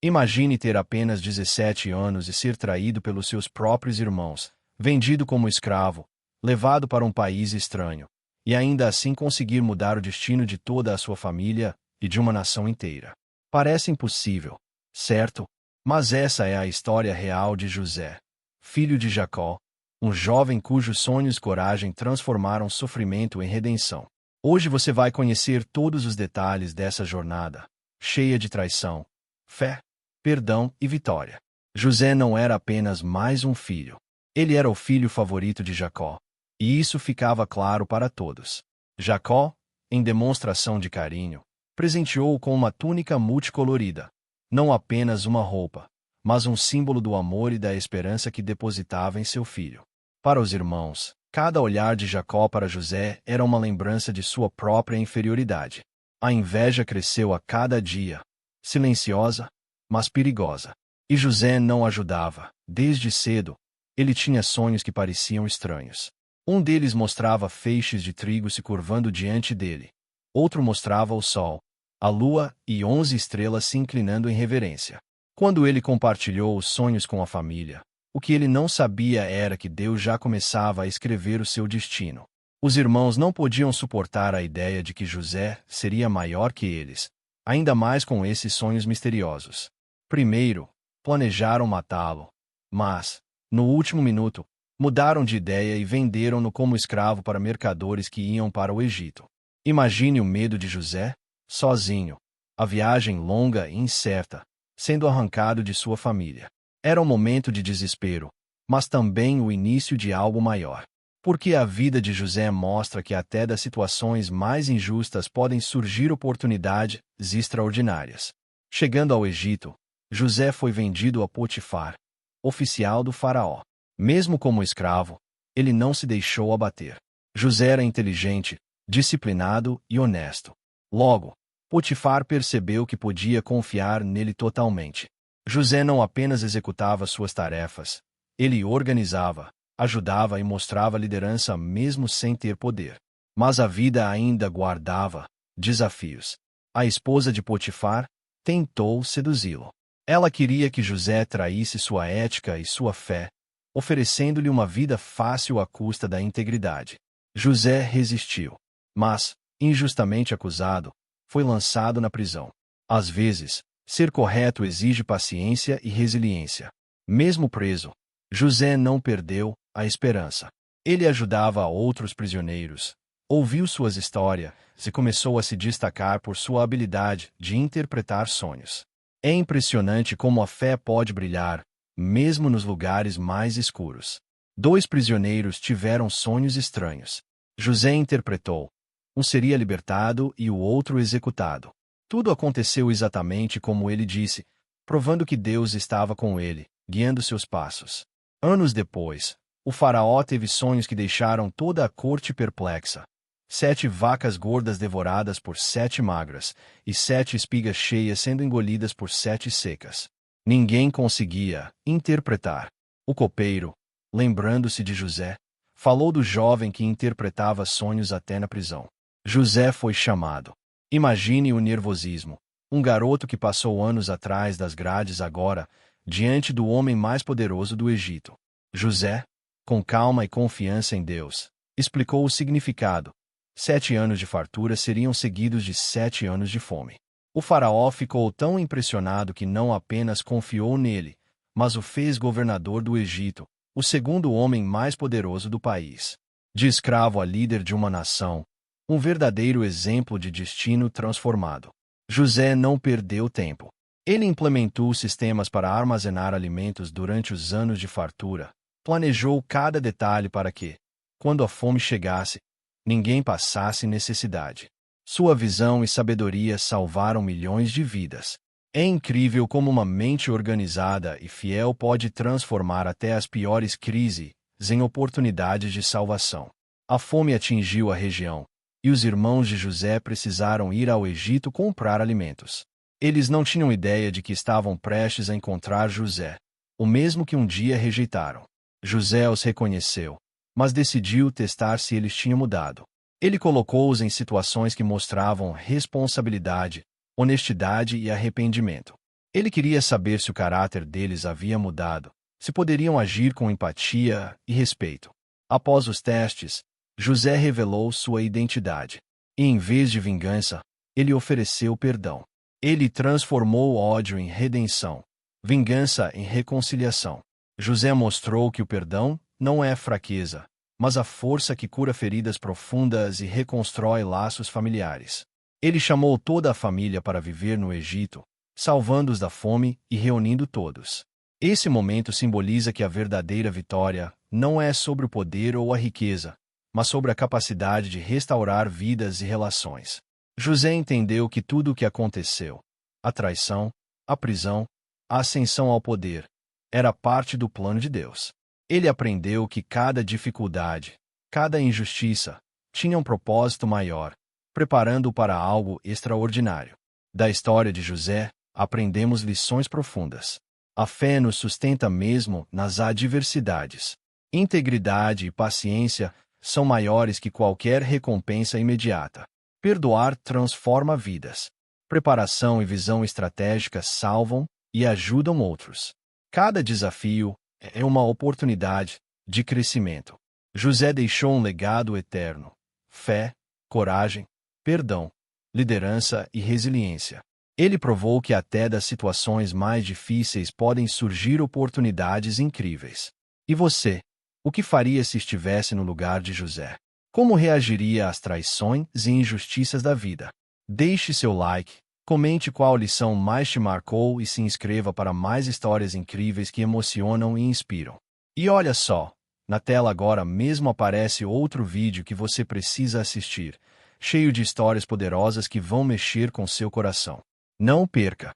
Imagine ter apenas 17 anos e ser traído pelos seus próprios irmãos, vendido como escravo, levado para um país estranho, e ainda assim conseguir mudar o destino de toda a sua família e de uma nação inteira. Parece impossível, certo? Mas essa é a história real de José, filho de Jacó, um jovem cujos sonhos e coragem transformaram sofrimento em redenção. Hoje você vai conhecer todos os detalhes dessa jornada, cheia de traição, fé, perdão e vitória. José não era apenas mais um filho. Ele era o filho favorito de Jacó, e isso ficava claro para todos. Jacó, em demonstração de carinho, presenteou-o com uma túnica multicolorida, não apenas uma roupa, mas um símbolo do amor e da esperança que depositava em seu filho. Para os irmãos, cada olhar de Jacó para José era uma lembrança de sua própria inferioridade. A inveja cresceu a cada dia, silenciosa, mas perigosa. E José não ajudava. Desde cedo, ele tinha sonhos que pareciam estranhos. Um deles mostrava feixes de trigo se curvando diante dele. Outro mostrava o sol, a lua e 11 estrelas se inclinando em reverência. Quando ele compartilhou os sonhos com a família, o que ele não sabia era que Deus já começava a escrever o seu destino. Os irmãos não podiam suportar a ideia de que José seria maior que eles, ainda mais com esses sonhos misteriosos. Primeiro, planejaram matá-lo, mas, no último minuto, mudaram de ideia e venderam-no como escravo para mercadores que iam para o Egito. Imagine o medo de José, sozinho, a viagem longa e incerta, sendo arrancado de sua família. Era um momento de desespero, mas também o início de algo maior. Porque a vida de José mostra que até das situações mais injustas podem surgir oportunidades extraordinárias. Chegando ao Egito, José foi vendido a Potifar, oficial do faraó. Mesmo como escravo, ele não se deixou abater. José era inteligente, disciplinado e honesto. Logo, Potifar percebeu que podia confiar nele totalmente. José não apenas executava suas tarefas, ele organizava, ajudava e mostrava liderança mesmo sem ter poder. Mas a vida ainda guardava desafios. A esposa de Potifar tentou seduzi-lo. Ela queria que José traísse sua ética e sua fé, oferecendo-lhe uma vida fácil à custa da integridade. José resistiu, mas, injustamente acusado, foi lançado na prisão. Às vezes, ser correto exige paciência e resiliência. Mesmo preso, José não perdeu a esperança. Ele ajudava outros prisioneiros, ouviu suas histórias e começou a se destacar por sua habilidade de interpretar sonhos. É impressionante como a fé pode brilhar, mesmo nos lugares mais escuros. 2 prisioneiros tiveram sonhos estranhos. José interpretou. Um seria libertado e o outro executado. Tudo aconteceu exatamente como ele disse, provando que Deus estava com ele, guiando seus passos. Anos depois, o faraó teve sonhos que deixaram toda a corte perplexa. 7 vacas gordas devoradas por 7 magras, e 7 espigas cheias sendo engolidas por 7 secas. Ninguém conseguia interpretar. O copeiro, lembrando-se de José, falou do jovem que interpretava sonhos até na prisão. José foi chamado. Imagine o nervosismo. Um garoto que passou anos atrás das grades agora, diante do homem mais poderoso do Egito. José, com calma e confiança em Deus, explicou o significado. 7 anos de fartura seriam seguidos de 7 anos de fome. O faraó ficou tão impressionado que não apenas confiou nele, mas o fez governador do Egito, o segundo homem mais poderoso do país. De escravo a líder de uma nação, um verdadeiro exemplo de destino transformado. José não perdeu tempo. Ele implementou sistemas para armazenar alimentos durante os anos de fartura, planejou cada detalhe para que, quando a fome chegasse, ninguém passasse necessidade. Sua visão e sabedoria salvaram milhões de vidas. É incrível como uma mente organizada e fiel pode transformar até as piores crises em oportunidades de salvação. A fome atingiu a região, e os irmãos de José precisaram ir ao Egito comprar alimentos. Eles não tinham ideia de que estavam prestes a encontrar José, o mesmo que um dia rejeitaram. José os reconheceu, mas decidiu testar se eles tinham mudado. Ele colocou-os em situações que mostravam responsabilidade, honestidade e arrependimento. Ele queria saber se o caráter deles havia mudado, se poderiam agir com empatia e respeito. Após os testes, José revelou sua identidade. E em vez de vingança, ele ofereceu perdão. Ele transformou o ódio em redenção, vingança em reconciliação. José mostrou que o perdão não é fraqueza, mas a força que cura feridas profundas e reconstrói laços familiares. Ele chamou toda a família para viver no Egito, salvando-os da fome e reunindo todos. Esse momento simboliza que a verdadeira vitória não é sobre o poder ou a riqueza, mas sobre a capacidade de restaurar vidas e relações. José entendeu que tudo o que aconteceu, a traição, a prisão, a ascensão ao poder, era parte do plano de Deus. Ele aprendeu que cada dificuldade, cada injustiça, tinha um propósito maior, preparando-o para algo extraordinário. Da história de José, aprendemos lições profundas. A fé nos sustenta mesmo nas adversidades. Integridade e paciência são maiores que qualquer recompensa imediata. Perdoar transforma vidas. Preparação e visão estratégica salvam e ajudam outros. Cada desafio é uma oportunidade de crescimento. José deixou um legado eterno: fé, coragem, perdão, liderança e resiliência. Ele provou que até das situações mais difíceis podem surgir oportunidades incríveis. E você? O que faria se estivesse no lugar de José? Como reagiria às traições e injustiças da vida? Deixe seu like, comente qual lição mais te marcou e se inscreva para mais histórias incríveis que emocionam e inspiram. E olha só, na tela agora mesmo aparece outro vídeo que você precisa assistir, cheio de histórias poderosas que vão mexer com seu coração. Não perca!